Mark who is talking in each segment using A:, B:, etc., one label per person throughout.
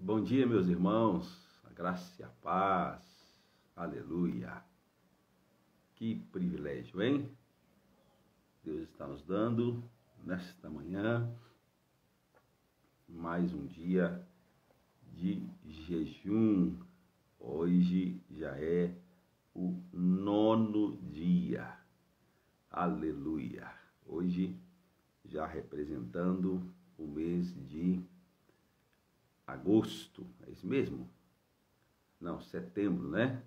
A: Bom dia, meus irmãos, a graça e a paz, aleluia. Que privilégio, hein? Deus está nos dando, nesta manhã, mais um dia de jejum. Hoje já é o 9º dia, aleluia. Hoje já representando o mês de agosto, é isso mesmo? Não, setembro, né?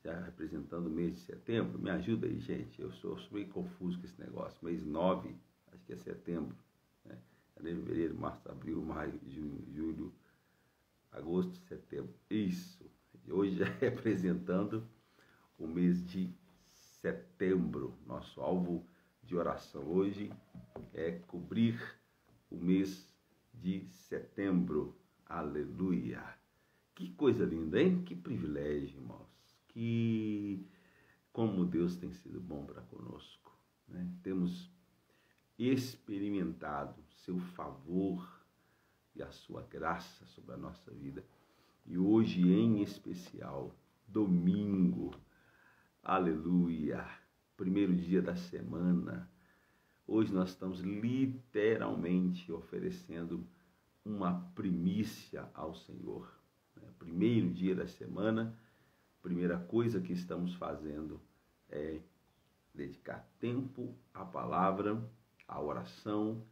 A: Já representando o mês de setembro. Me ajuda aí, gente. Eu sou meio confuso com esse negócio. Mês 9, acho que é setembro, né? Janeiro, fevereiro, março, abril, maio, junho, julho, agosto, setembro. Isso. Hoje já representando o mês de setembro. Nosso alvo de oração hoje é cobrir o mês de setembro, aleluia. Que coisa linda, hein? Que privilégio, irmãos. Como Deus tem sido bom para conosco, né? Temos experimentado seu favor e a sua graça sobre a nossa vida. E hoje, em especial, domingo, aleluia, primeiro dia da semana. Hoje nós estamos literalmente oferecendo uma primícia ao Senhor. Primeiro dia da semana, primeira coisa que estamos fazendo é dedicar tempo à palavra, à oração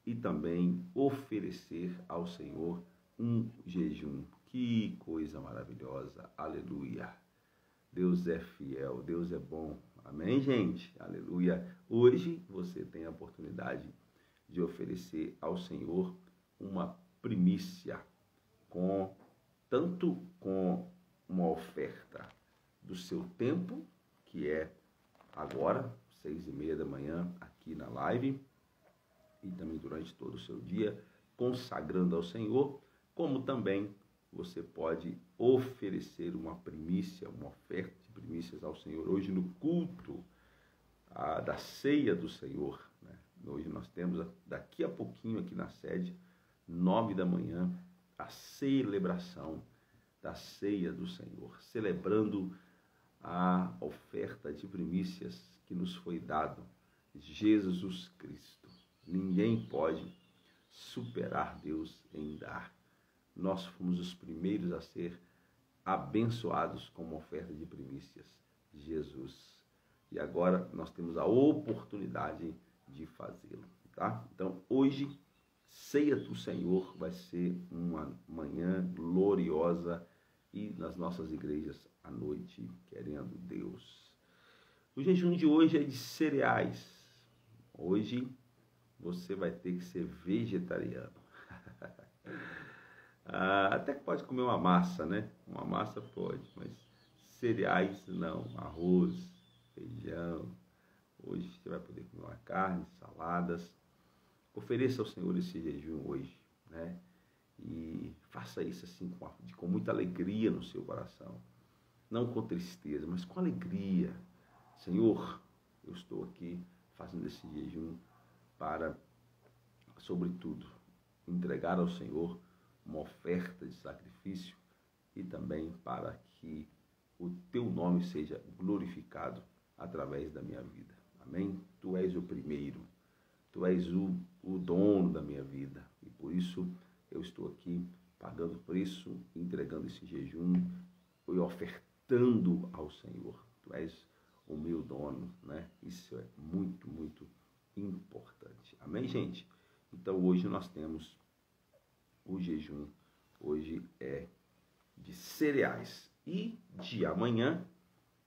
A: e também oferecer ao Senhor um jejum. Que coisa maravilhosa, aleluia. Deus é fiel, Deus é bom. Amém, gente? Aleluia. Hoje você tem a oportunidade de oferecer ao Senhor uma primícia, tanto com uma oferta do seu tempo, que é agora, 6h30 da manhã, aqui na live, e também durante todo o seu dia, consagrando ao Senhor, como também você pode oferecer uma primícia, uma oferta de primícias ao Senhor hoje no culto da ceia do Senhor, né? Hoje nós temos, daqui a pouquinho aqui na sede, 9 da manhã, a celebração da ceia do Senhor, celebrando a oferta de primícias que nos foi dado, Jesus Cristo. Ninguém pode superar Deus em dar. Nós fomos os primeiros a ser abençoados com uma oferta de primícias, Jesus. E agora nós temos a oportunidade de fazê-lo, tá? Então, hoje, ceia do Senhor vai ser uma manhã gloriosa e nas nossas igrejas à noite, querendo Deus. O jejum de hoje é de cereais. Hoje você vai ter que ser vegetariano. Até que pode comer uma massa, né? Uma massa pode, mas cereais não. Arroz, feijão. Hoje você vai poder comer uma carne, saladas. Ofereça ao Senhor esse jejum hoje, né? E faça isso assim com muita alegria no seu coração. Não com tristeza, mas com alegria. Senhor, eu estou aqui fazendo esse jejum para, sobretudo, entregar ao Senhor uma oferta de sacrifício e também para que o teu nome seja glorificado através da minha vida. Amém? Tu és o primeiro, tu és o dono da minha vida e por isso eu estou aqui pagando por isso, entregando esse jejum e ofertando ao Senhor. Tu és o meu dono, né? Isso é muito, muito importante. Amém, gente? Então hoje nós temos o jejum, hoje é de cereais. E de amanhã,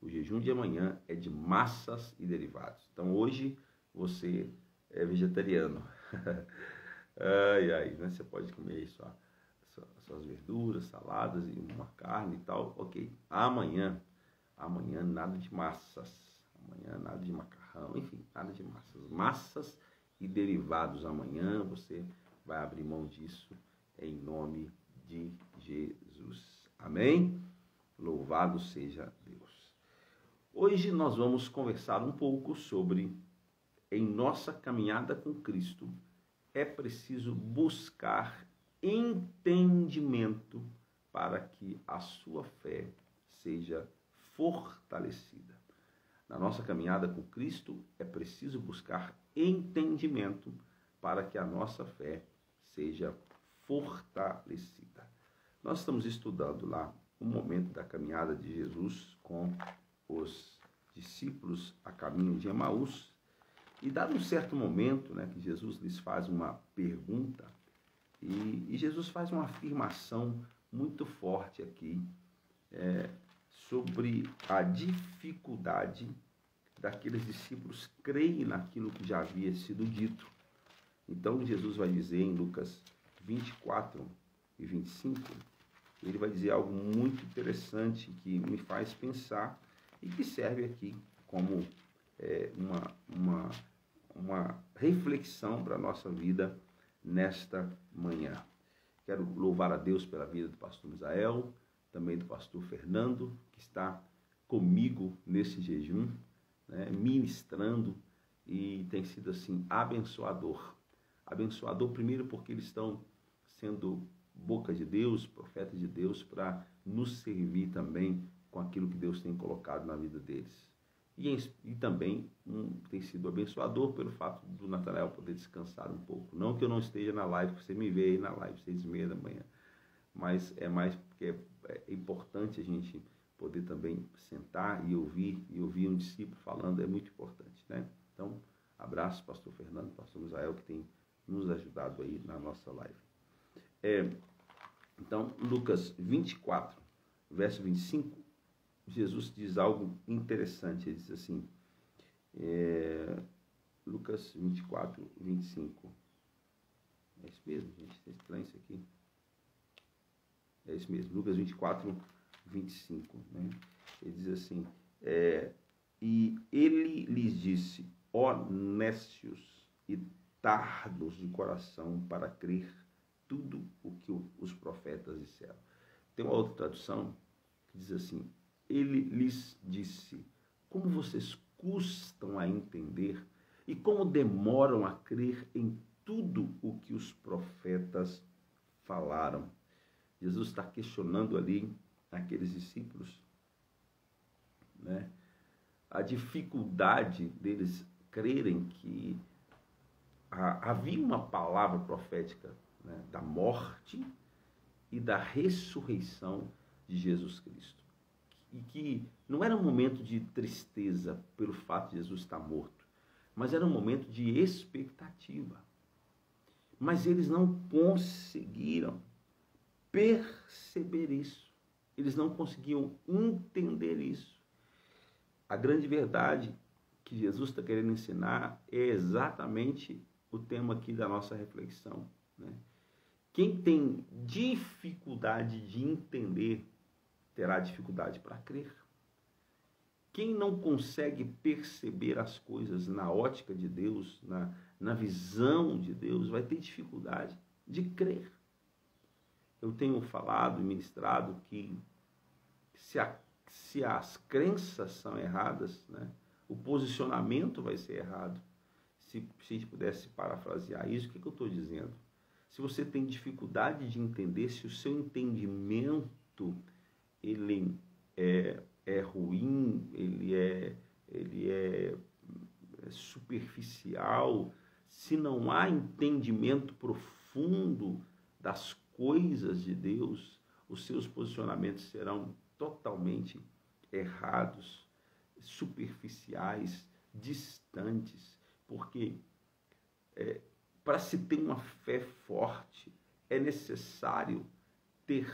A: o jejum de amanhã é de massas e derivados. Então hoje você é vegetariano. Ai, né? Você pode comer suas verduras, saladas e uma carne e tal. Ok. Amanhã nada de massas. Amanhã nada de macarrão, enfim, nada de massas. Massas e derivados amanhã, você vai abrir mão disso em nome de Jesus. Amém? Louvado seja Deus. Hoje nós vamos conversar um pouco sobre, em nossa caminhada com Cristo, é preciso buscar entendimento para que a sua fé seja fortalecida. Na nossa caminhada com Cristo, é preciso buscar entendimento para que a nossa fé seja fortalecida. Nós estamos estudando lá o momento da caminhada de Jesus com os discípulos a caminho de Emaús, e dado um certo momento, né, que Jesus lhes faz uma pergunta, e Jesus faz uma afirmação muito forte aqui, sobre a dificuldade daqueles discípulos crerem naquilo que já havia sido dito. Então, Jesus vai dizer em Lucas 24 e 25, ele vai dizer algo muito interessante que me faz pensar e que serve aqui como uma reflexão para a nossa vida nesta manhã. Quero louvar a Deus pela vida do pastor Misael, também do pastor Fernando, que está comigo nesse jejum, né, ministrando, e tem sido assim abençoador. Abençoador primeiro porque eles estão sendo boca de Deus, profeta de Deus, para nos servir também com aquilo que Deus tem colocado na vida deles. E também tem sido abençoador pelo fato do Natanael poder descansar um pouco. Não que eu não esteja na live, você me vê aí na live, 6h30 da manhã. Mas é mais porque é importante a gente poder também sentar e ouvir um discípulo falando, é muito importante, né? Então, abraço, pastor Fernando, pastor Misael, que tem nos ajudado aí na nossa live. Então, Lucas 24, verso 25, Jesus diz algo interessante. Ele diz assim, Lucas 24, 25. É isso mesmo, gente? É estranho isso aqui. É isso mesmo, Lucas 24, 25. Né? Ele diz assim, e ele lhes disse, ó nécios e tardos de coração para crer tudo o que os profetas disseram. Tem uma outra tradução que diz assim, ele lhes disse, como vocês custam a entender e como demoram a crer em tudo o que os profetas falaram. Jesus está questionando ali aqueles discípulos, né, a dificuldade deles crerem que havia uma palavra profética, né, da morte e da ressurreição de Jesus Cristo. E que não era um momento de tristeza pelo fato de Jesus estar morto, mas era um momento de expectativa. Mas eles não conseguiram perceber isso. Eles não conseguiam entender isso. A grande verdade que Jesus está querendo ensinar é exatamente o tema aqui da nossa reflexão, né? Quem tem dificuldade de entender terá dificuldade para crer. Quem não consegue perceber as coisas na ótica de Deus, na visão de Deus, vai ter dificuldade de crer. Eu tenho falado e ministrado que se as crenças são erradas, né, o posicionamento vai ser errado. Se a gente pudesse parafrasear isso, o que eu estou dizendo? Se você tem dificuldade de entender, se o seu entendimento ele é ruim, ele é superficial, se não há entendimento profundo das coisas de Deus, os seus posicionamentos serão totalmente errados, superficiais, distantes, porque para se ter uma fé forte é necessário ter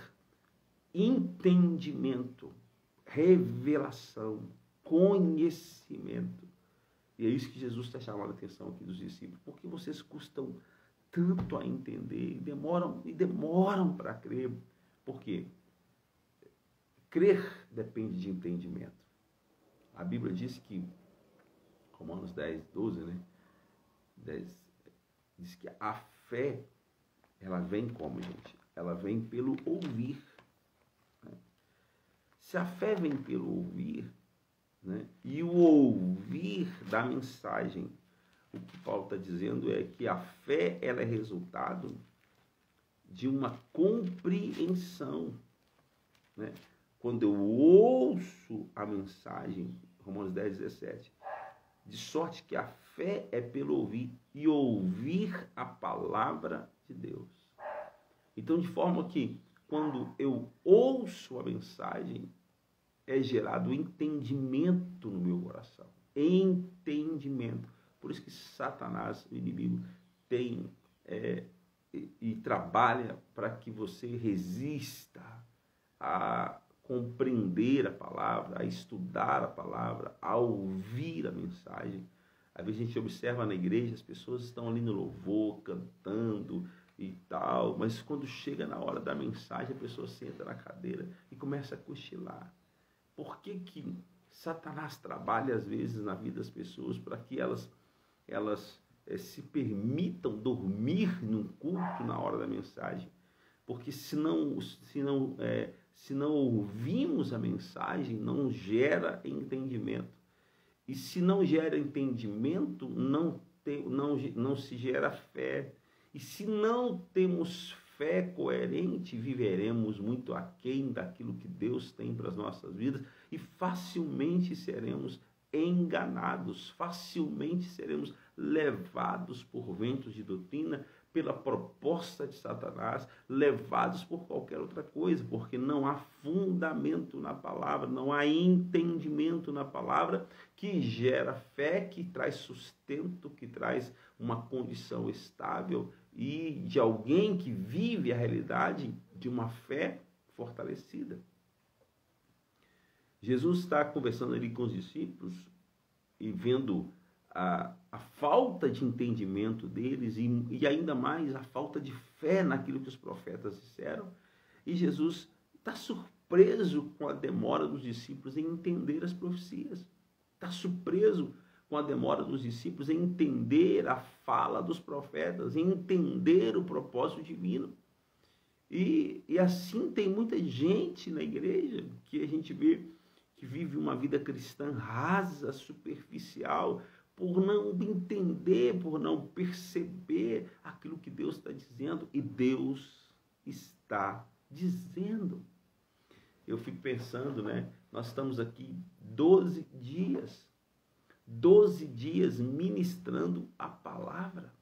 A: entendimento, revelação, conhecimento. E é isso que Jesus está chamando a atenção aqui dos discípulos. Porque vocês custam tanto a entender e demoram para crer. Por quê? Crer depende de entendimento. A Bíblia diz que, Romanos 10, 12, né? 10, diz que a fé, ela vem como, gente? Ela vem pelo ouvir. Se a fé vem pelo ouvir, né, e o ouvir da mensagem, o que Paulo está dizendo é que a fé ela é resultado de uma compreensão, né? Quando eu ouço a mensagem, Romanos 10, 17, de sorte que a fé é pelo ouvir, e ouvir a palavra de Deus. Então, de forma que, quando eu ouço a mensagem, é gerado entendimento no meu coração. Entendimento. Por isso que Satanás, o inimigo, tem e trabalha para que você resista a compreender a palavra, a estudar a palavra, a ouvir a mensagem. Às vezes a gente observa na igreja, as pessoas estão ali no louvor, cantando e tal, mas quando chega na hora da mensagem, a pessoa senta na cadeira e começa a cochilar. Por que Satanás trabalha às vezes na vida das pessoas para que elas se permitam dormir num culto na hora da mensagem? Porque se não ouvimos a mensagem, não gera entendimento. E se não gera entendimento, não se gera fé. E se não temos fé coerente, viveremos muito aquém daquilo que Deus tem para as nossas vidas e facilmente seremos enganados, facilmente seremos levados por ventos de doutrina, pela proposta de Satanás, levados por qualquer outra coisa, porque não há fundamento na palavra, não há entendimento na palavra que gera fé, que traz sustento, que traz uma condição estável e de alguém que vive a realidade de uma fé fortalecida. Jesus está conversando ali com os discípulos e vendo a falta de entendimento deles e ainda mais a falta de fé naquilo que os profetas disseram. E Jesus está surpreso com a demora dos discípulos em entender as profecias. Está surpreso com a demora dos discípulos em entender a fala dos profetas, em entender o propósito divino. E assim tem muita gente na igreja que a gente vê que vive uma vida cristã rasa, superficial, por não entender, por não perceber aquilo que Deus está dizendo. E Deus está dizendo. Eu fico pensando, né? Nós estamos aqui 12 dias ministrando a palavra,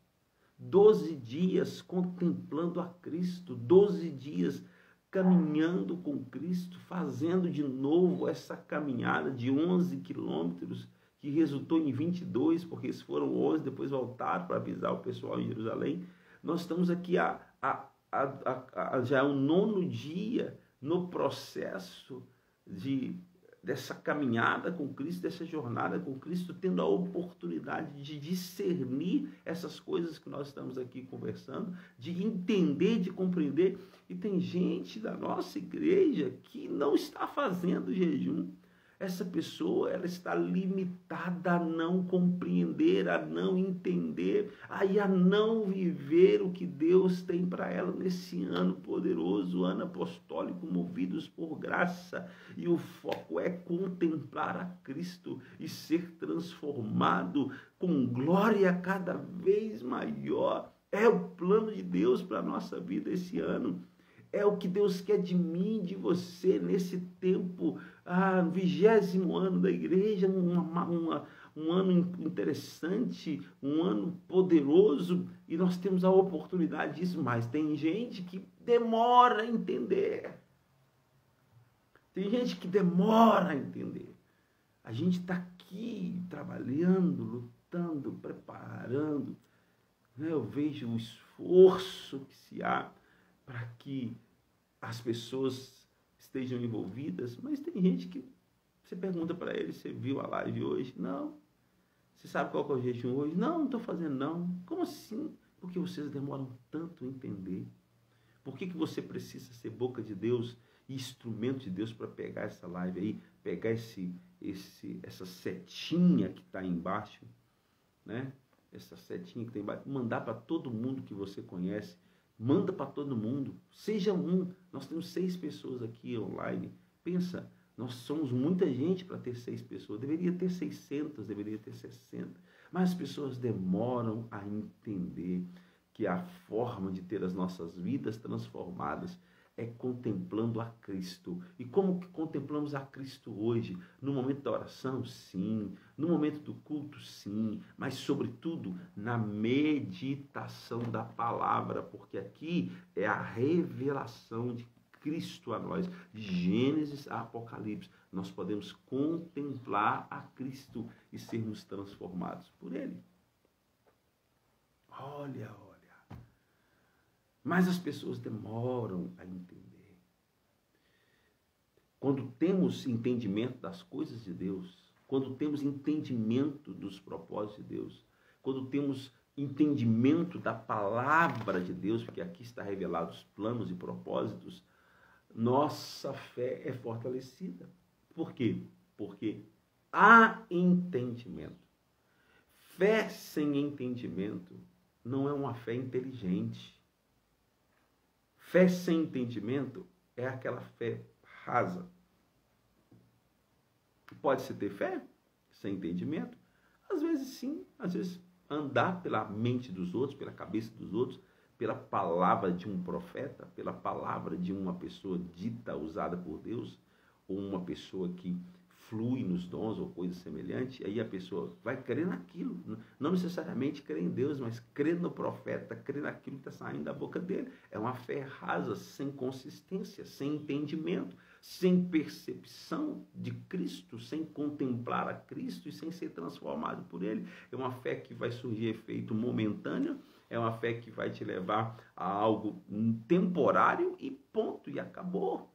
A: 12 dias contemplando a Cristo, 12 dias caminhando com Cristo, fazendo de novo essa caminhada de 11 quilômetros, que resultou em 22, porque esses foram 11, depois voltaram para avisar o pessoal em Jerusalém. Nós estamos aqui já é o 9º dia no processo dessa caminhada com Cristo, dessa jornada com Cristo, tendo a oportunidade de discernir essas coisas que nós estamos aqui conversando, de entender, de compreender. E tem gente da nossa igreja que não está fazendo jejum. Essa pessoa, ela está limitada a não compreender, a não entender, a não viver o que Deus tem para ela nesse ano poderoso, ano apostólico, movidos por graça. E o foco é contemplar a Cristo e ser transformado com glória cada vez maior. É o plano de Deus para a nossa vida esse ano. É o que Deus quer de mim, de você, nesse tempo, 20º ano da igreja, um ano interessante, um ano poderoso, e nós temos a oportunidade disso, mas tem gente que demora a entender. Tem gente que demora a entender. A gente está aqui trabalhando, lutando, preparando, né? Eu vejo o esforço que se há para que as pessoas estejam envolvidas, mas tem gente que você pergunta para ele, você viu a live hoje? Não. Você sabe qual que é o jejum hoje? Não estou fazendo não. Como assim? Porque vocês demoram tanto a entender. Por que você precisa ser boca de Deus e instrumento de Deus para pegar essa live aí, pegar essa setinha que está aí embaixo, né? Essa setinha que tem embaixo, mandar para todo mundo que você conhece. Manda para todo mundo, seja um. Nós temos 6 pessoas aqui online. Pensa, nós somos muita gente para ter 6 pessoas. Deveria ter 600, deveria ter 60. Mas as pessoas demoram a entender. que a forma de ter as nossas vidas transformadas é contemplando a Cristo. E como que contemplamos a Cristo hoje? No momento da oração, sim. No momento do culto, sim. Mas, sobretudo, na meditação da palavra, porque aqui é a revelação de Cristo a nós, de Gênesis a Apocalipse. Nós podemos contemplar a Cristo e sermos transformados por Ele. Olha. Mas as pessoas demoram a entender. Quando temos entendimento das coisas de Deus, quando temos entendimento dos propósitos de Deus, quando temos entendimento da palavra de Deus, porque aqui está revelado os planos e propósitos, nossa fé é fortalecida. Por quê? Porque há entendimento. Fé sem entendimento não é uma fé inteligente. Fé sem entendimento é aquela fé rasa. Pode-se ter fé sem entendimento? Às vezes sim, às vezes andar pela mente dos outros, pela cabeça dos outros, pela palavra de um profeta, pela palavra de uma pessoa dita, usada por Deus, ou uma pessoa que flui nos dons ou coisa semelhante, aí a pessoa vai crer naquilo, não necessariamente crer em Deus, mas crer no profeta, crer naquilo que está saindo da boca dele. É uma fé rasa, sem consistência, sem entendimento, sem percepção de Cristo, sem contemplar a Cristo e sem ser transformado por Ele. É uma fé que vai surgir efeito momentâneo, é uma fé que vai te levar a algo temporário e ponto, e acabou.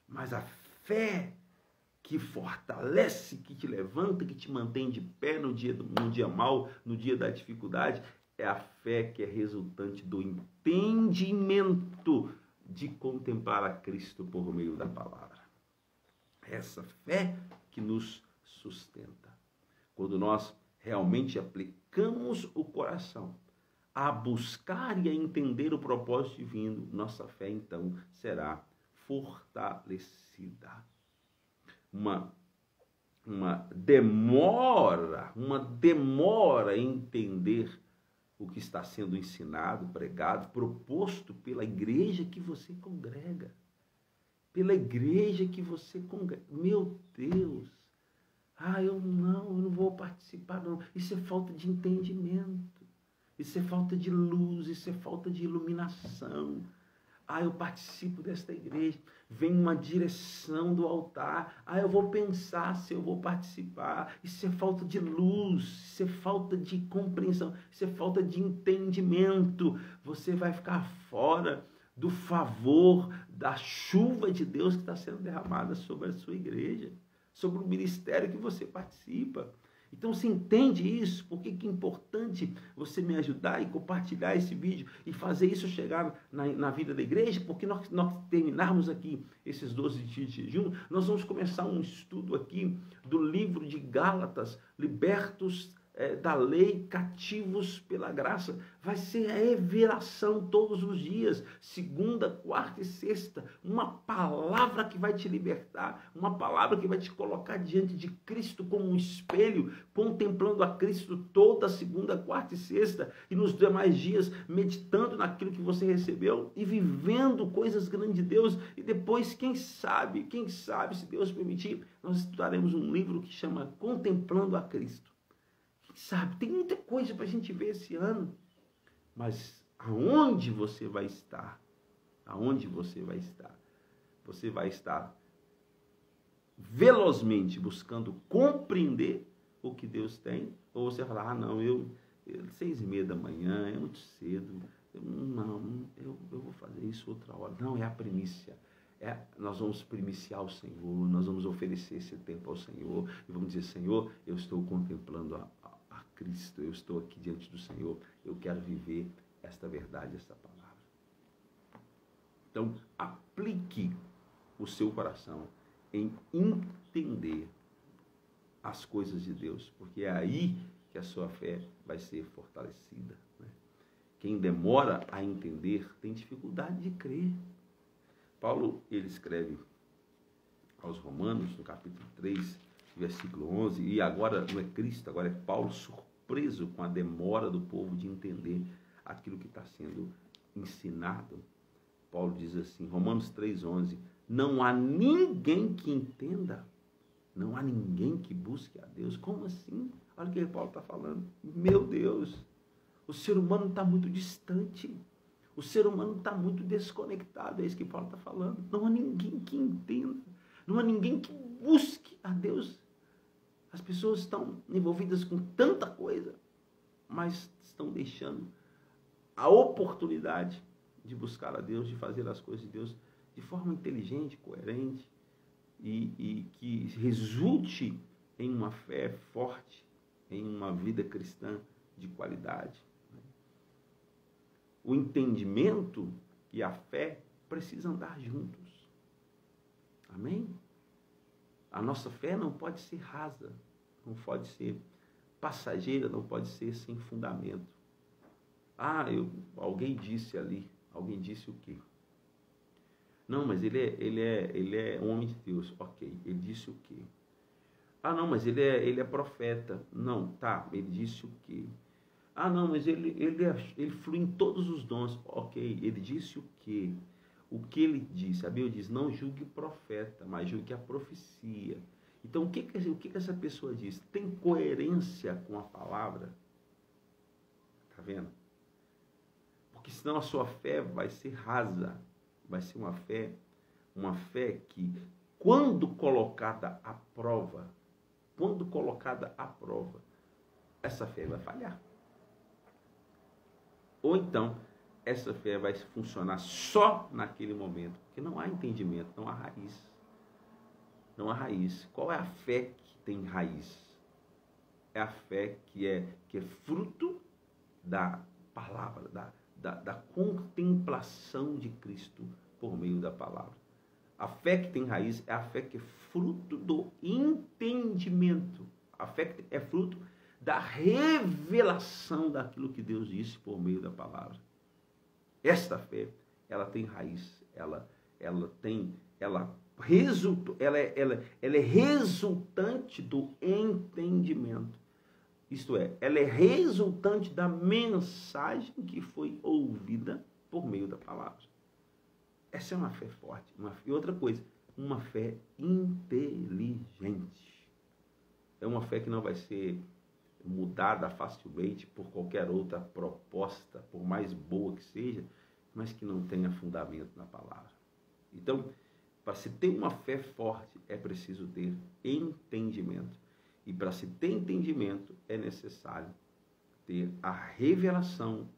A: Mas a fé que fortalece, que te levanta, que te mantém de pé no dia mau, no dia da dificuldade, é a fé que é resultante do entendimento de contemplar a Cristo por meio da palavra. Essa fé que nos sustenta. Quando nós realmente aplicamos o coração a buscar e a entender o propósito divino, nossa fé então será fortalecida. Uma demora em entender o que está sendo ensinado, pregado, proposto pela igreja que você congrega. Pela igreja que você congrega. Meu Deus! Eu não vou participar, não. Isso é falta de entendimento. Isso é falta de luz, isso é falta de iluminação. Eu participo desta igreja, vem uma direção do altar, eu vou pensar se eu vou participar. Isso é falta de luz, isso é falta de compreensão, isso é falta de entendimento. Você vai ficar fora do favor, da chuva de Deus que está sendo derramada sobre a sua igreja, sobre o ministério que você participa. Então, você entende isso? Por que é importante você me ajudar e compartilhar esse vídeo e fazer isso chegar na vida da igreja? Porque nós terminarmos aqui esses 12 dias de jejum, nós vamos começar um estudo aqui do livro de Gálatas, libertos da lei, cativos pela graça. Vai ser a revelação todos os dias, segunda, quarta e sexta, uma palavra que vai te libertar, uma palavra que vai te colocar diante de Cristo como um espelho, contemplando a Cristo toda segunda, quarta e sexta, e nos demais dias meditando naquilo que você recebeu e vivendo coisas grandes de Deus. E depois, quem sabe, se Deus permitir, nós estudaremos um livro que chama Contemplando a Cristo. Sabe, tem muita coisa para a gente ver esse ano, mas aonde você vai estar? Aonde você vai estar? Você vai estar velozmente buscando compreender o que Deus tem, ou você vai falar, 6:30 da manhã, é muito cedo, eu vou fazer isso outra hora. Não, é a primícia. Nós vamos primiciar o Senhor, nós vamos oferecer esse tempo ao Senhor, e vamos dizer, Senhor, eu estou contemplando a Cristo, eu estou aqui diante do Senhor, eu quero viver esta verdade, esta palavra. Então, aplique o seu coração em entender as coisas de Deus, porque é aí que a sua fé vai ser fortalecida, né? Quem demora a entender tem dificuldade de crer. Paulo, ele escreve aos Romanos, no capítulo 3, versículo 11, e agora não é Cristo, agora é Paulo surpreso com a demora do povo de entender aquilo que está sendo ensinado. Paulo diz assim, Romanos 3,11, não há ninguém que entenda, não há ninguém que busque a Deus. Como assim? Olha o que Paulo está falando. Meu Deus, o ser humano está muito distante, o ser humano está muito desconectado, é isso que Paulo está falando. Não há ninguém que entenda, não há ninguém que busque a Deus. As pessoas estão envolvidas com tanta coisa, mas estão deixando a oportunidade de buscar a Deus, de fazer as coisas de Deus de forma inteligente, coerente e que resulte em uma fé forte, em uma vida cristã de qualidade. O entendimento e a fé precisam andar juntos. Amém? A nossa fé não pode ser rasa, não pode ser passageira, não pode ser sem fundamento. Alguém disse ali, alguém disse o quê? Não, mas ele é um homem de Deus. Ok, ele disse o quê? Não, mas ele é profeta. Não, tá, ele disse o quê? Não, mas ele flui em todos os dons. Ok, ele disse o quê? O que ele disse? A Bíblia diz, não julgue o profeta, mas julgue a profecia. Então, o que essa pessoa diz? Tem coerência com a palavra? Está vendo? Porque senão a sua fé vai ser rasa. Vai ser uma fé que, quando colocada à prova, essa fé vai falhar. Ou então, essa fé vai funcionar só naquele momento, porque não há entendimento, não há raiz. Não há raiz. Qual é a fé que tem raiz? É a fé que é fruto da palavra, da contemplação de Cristo por meio da palavra. A fé que tem raiz é a fé que é fruto do entendimento. A fé que é fruto da revelação daquilo que Deus disse por meio da palavra. Esta fé, ela tem raiz, ela é resultante do entendimento. Isto é, ela é resultante da mensagem que foi ouvida por meio da palavra. Essa é uma fé forte. E outra coisa, uma fé inteligente. É uma fé que não vai ser mudada facilmente por qualquer outra proposta, por mais boa que seja, mas que não tenha fundamento na palavra. Então, para se ter uma fé forte, é preciso ter entendimento. E para se ter entendimento, é necessário ter a revelação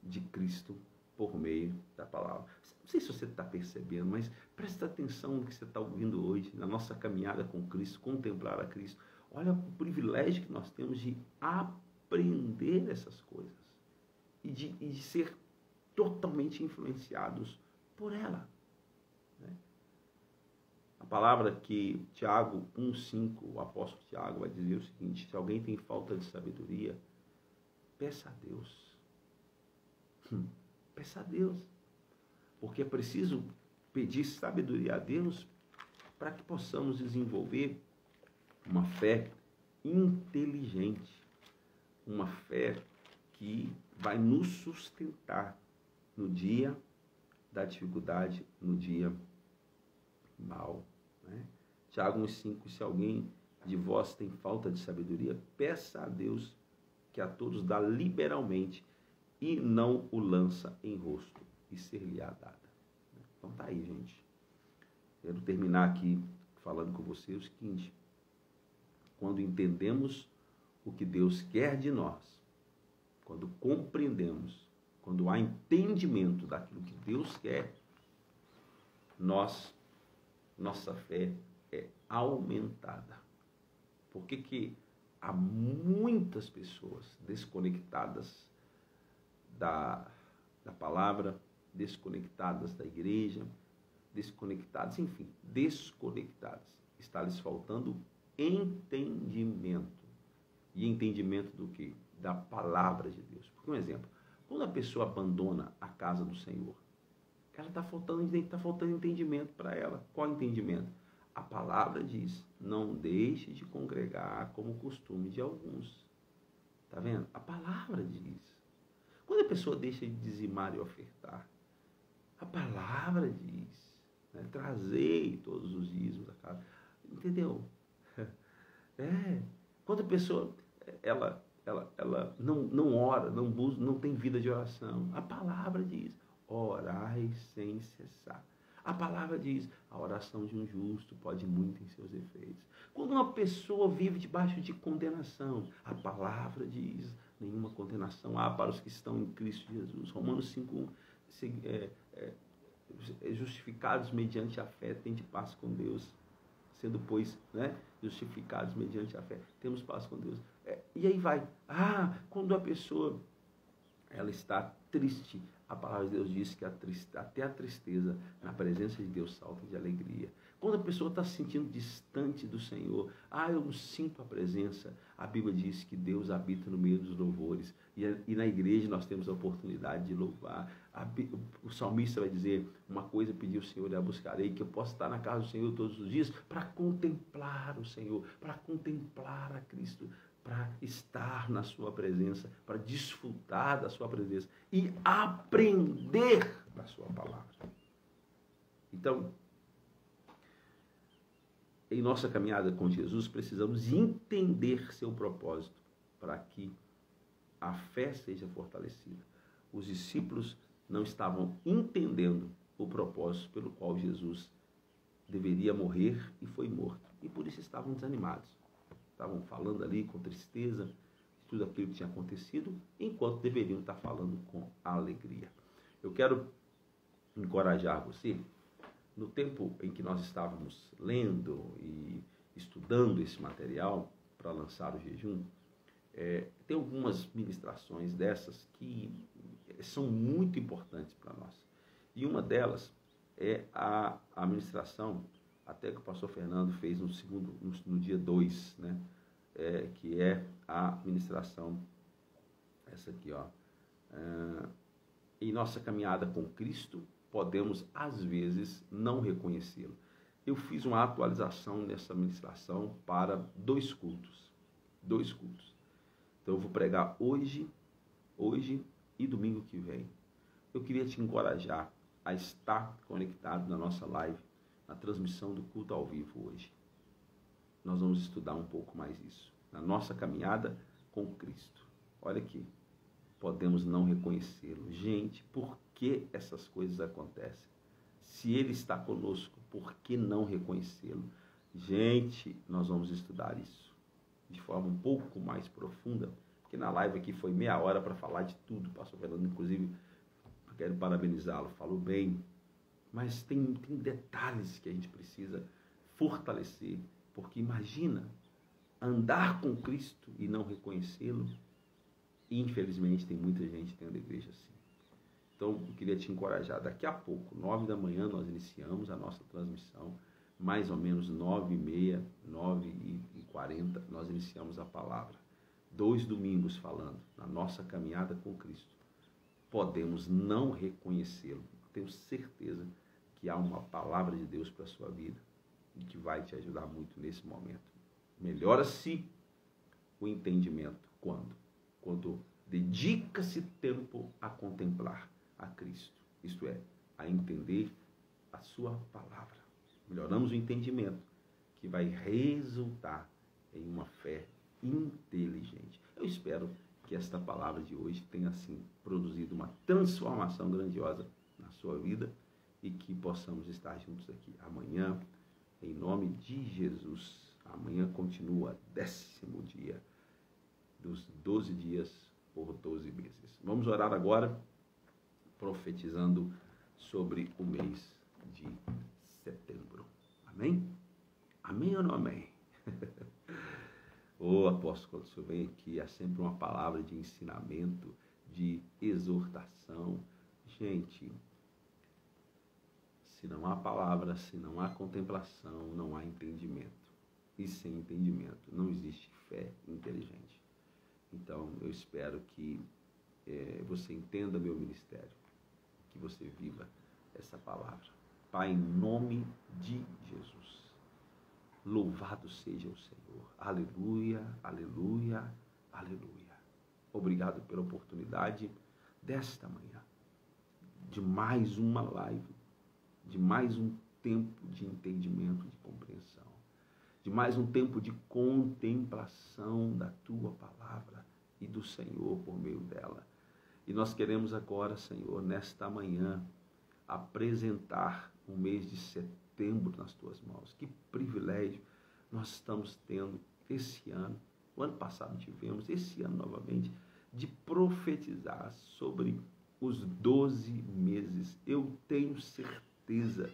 A: de Cristo por meio da palavra. Não sei se você está percebendo, mas presta atenção no que você está ouvindo hoje, na nossa caminhada com Cristo, contemplar a Cristo. Olha o privilégio que nós temos de aprender essas coisas e de ser totalmente influenciados por ela. Né? A palavra que Tiago 1,5, o apóstolo Tiago vai dizer o seguinte: se alguém tem falta de sabedoria, peça a Deus. Peça a Deus. Porque é preciso pedir sabedoria a Deus para que possamos desenvolver uma fé inteligente, uma fé que vai nos sustentar no dia da dificuldade, no dia mal. Né? Tiago 1,5, se alguém de vós tem falta de sabedoria, peça a Deus que a todos dá liberalmente e não o lança em rosto, e ser-lhe-á dada. Então tá aí, gente. Quero terminar aqui falando com você o seguinte: quando entendemos o que Deus quer de nós, quando compreendemos, quando há entendimento daquilo que Deus quer, nossa fé é aumentada. Por que há muitas pessoas desconectadas da palavra, desconectadas da igreja, desconectadas? Está lhes faltando entendimento. E entendimento do quê? Da palavra de Deus. Porque um exemplo, quando a pessoa abandona a casa do Senhor, ela está faltando entendimento para ela. Qual entendimento? A palavra diz, não deixe de congregar como costume de alguns. Está vendo? A palavra diz. Quando a pessoa deixa de dizimar e ofertar, a palavra diz, né, trazei todos os dízimos da casa. Entendeu? Quando a pessoa ela não ora, não busca, não tem vida de oração, a palavra diz, orai sem cessar. A palavra diz, a oração de um justo pode muito em seus efeitos. Quando uma pessoa vive debaixo de condenação, a palavra diz, nenhuma condenação há para os que estão em Cristo Jesus. Romanos 5:1, justificados mediante a fé, tem de paz com Deus. Sendo, pois, né, justificados mediante a fé, temos paz com Deus. E aí vai. Quando a pessoa ela está triste, a palavra de Deus diz que até a tristeza na presença de Deus salta de alegria. Quando a pessoa está se sentindo distante do Senhor, eu não sinto a presença, a Bíblia diz que Deus habita no meio dos louvores, e na igreja nós temos a oportunidade de louvar. O salmista vai dizer, uma coisa pediu o Senhor e a buscarei, que eu possa estar na casa do Senhor todos os dias, para contemplar o Senhor, para contemplar a Cristo, para estar na sua presença, para desfrutar da sua presença e aprender da sua palavra. Então, em nossa caminhada com Jesus, precisamos entender seu propósito para que a fé seja fortalecida. Os discípulos não estavam entendendo o propósito pelo qual Jesus deveria morrer e foi morto. E por isso estavam desanimados. Estavam falando ali com tristeza de tudo aquilo que tinha acontecido, enquanto deveriam estar falando com alegria. Eu quero encorajar você, no tempo em que nós estávamos lendo e estudando esse material para lançar o jejum, tem algumas ministrações dessas que são muito importantes para nós. E uma delas é a ministração, até que o pastor Fernando fez no dia 2, né? Que é a ministração, essa aqui, em nossa caminhada com Cristo, podemos, às vezes, não reconhecê-lo. Eu fiz uma atualização nessa ministração para 2 cultos. 2 cultos. Então, eu vou pregar hoje e domingo que vem. Eu queria te encorajar a estar conectado na nossa live, na transmissão do culto ao vivo hoje. Nós vamos estudar um pouco mais isso. Na nossa caminhada com Cristo. Olha aqui. Podemos não reconhecê-lo. Gente, por que essas coisas acontecem? Se Ele está conosco, por que não reconhecê-lo? Gente, nós vamos estudar isso de forma um pouco mais profunda, porque na live aqui foi meia hora para falar de tudo. Pastor Fernando, inclusive, quero parabenizá-lo, falou bem, mas tem detalhes que a gente precisa fortalecer, porque imagina andar com Cristo e não reconhecê-lo. Infelizmente, tem muita gente dentro da igreja assim. Então, eu queria te encorajar. Daqui a pouco, 9 da manhã, nós iniciamos a nossa transmissão. Mais ou menos 9h30, 9h40, nós iniciamos a palavra. 2 domingos falando na nossa caminhada com Cristo. Podemos não reconhecê-lo. Tenho certeza que há uma palavra de Deus para a sua vida e que vai te ajudar muito nesse momento. Melhora-se o entendimento. Quando dedica-se tempo a contemplar a Cristo, isto é, a entender a sua palavra. Melhoramos o entendimento, que vai resultar em uma fé inteligente. Eu espero que esta palavra de hoje tenha, assim, produzido uma transformação grandiosa na sua vida e que possamos estar juntos aqui amanhã, em nome de Jesus. Amanhã continua 10º dia dos 12 dias por 12 meses. Vamos orar agora, profetizando sobre o mês de setembro. Amém? Amém ou não amém? Apóstolo, quando o senhor vem aqui, há sempre uma palavra de ensinamento, de exortação. Gente, se não há palavra, se não há contemplação, não há entendimento. E sem entendimento não existe fé inteligente. Então, eu espero que você entenda meu ministério, que você viva essa palavra. Pai, em nome de Jesus, louvado seja o Senhor. Aleluia, aleluia, aleluia. Obrigado pela oportunidade desta manhã, de mais uma live, de mais um tempo de entendimento, de compreensão, de mais um tempo de contemplação da tua palavra e do Senhor por meio dela. E nós queremos agora, Senhor, nesta manhã, apresentar o mês de setembro nas tuas mãos. Que privilégio nós estamos tendo esse ano. O ano passado tivemos, esse ano novamente, de profetizar sobre os 12 meses. Eu tenho certeza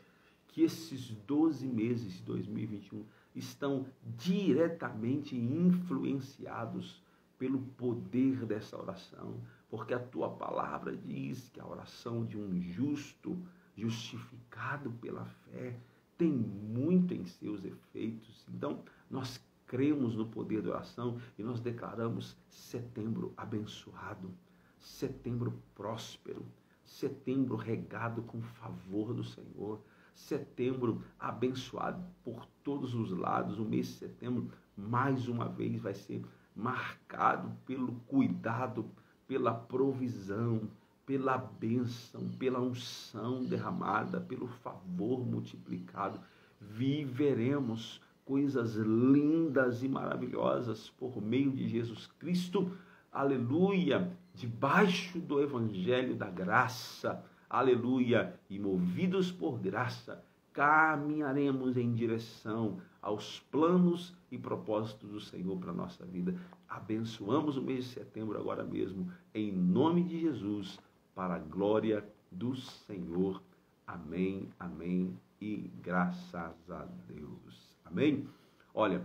A: que esses 12 meses de 2021 estão diretamente influenciados pelo poder dessa oração, porque a tua palavra diz que a oração de um justo, justificado pela fé, tem muito em seus efeitos. Então, nós cremos no poder da oração e nós declaramos setembro abençoado, setembro próspero, setembro regado com favor do Senhor, setembro abençoado por todos os lados. O mês de setembro, mais uma vez, vai ser marcado pelo cuidado, pela provisão, pela bênção, pela unção derramada, pelo favor multiplicado. Viveremos coisas lindas e maravilhosas por meio de Jesus Cristo, aleluia, debaixo do evangelho da graça, aleluia, e movidos por graça, caminharemos em direção aos planos e propósitos do Senhor para a nossa vida. Abençoamos o mês de setembro agora mesmo, em nome de Jesus, para a glória do Senhor. Amém, amém e graças a Deus. Amém? Olha,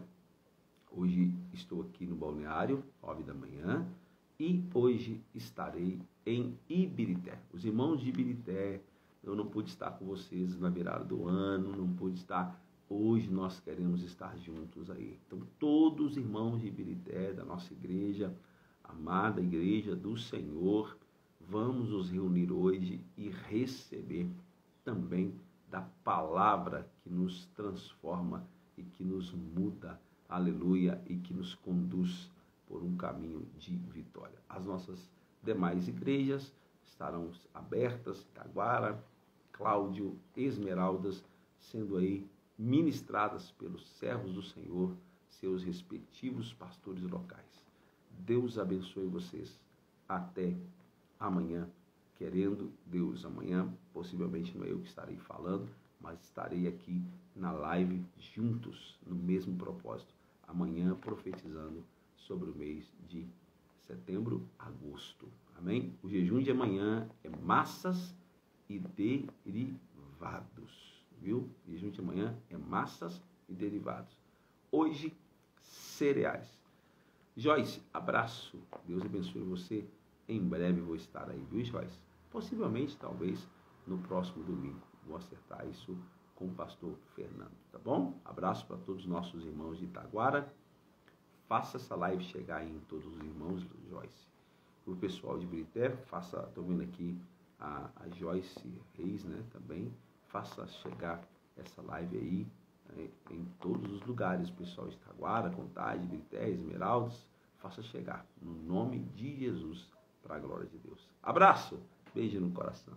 A: hoje estou aqui no balneário, 9 da manhã, e hoje estarei em Ibirité. Os irmãos de Ibirité, eu não pude estar com vocês na virada do ano, não pude estar. Hoje nós queremos estar juntos aí. Então, todos os irmãos de Ibirité, da nossa igreja, amada igreja do Senhor, vamos nos reunir hoje e receber também da palavra que nos transforma e que nos muda, aleluia, e que nos conduz por um caminho de vitória. As nossas demais igrejas estarão abertas, Itaguara, Cláudio, Esmeraldas, sendo aí ministradas pelos servos do Senhor, seus respectivos pastores locais. Deus abençoe vocês. Até amanhã, querendo Deus. Amanhã, possivelmente não é eu que estarei falando, mas estarei aqui na live juntos, no mesmo propósito. Amanhã, profetizando sobre o mês de setembro, agosto. Amém? O jejum de amanhã é massas e derivados. Viu? O jejum de amanhã é massas e derivados. Hoje, cereais. Joyce, abraço. Deus abençoe você. Em breve vou estar aí, viu, Joyce? Possivelmente, talvez, no próximo domingo. Vou acertar isso com o pastor Fernando, tá bom? Abraço para todos os nossos irmãos de Itaguara. Faça essa live chegar em todos os irmãos, Joyce. Para o pessoal de Ibirité, estou vendo aqui a Joyce Reis, né, também. Faça chegar essa live aí, né, em todos os lugares, o pessoal de Itaguara, Contagem, Ibirité, Esmeraldas. Faça chegar, no nome de Jesus, para a glória de Deus. Abraço, beijo no coração.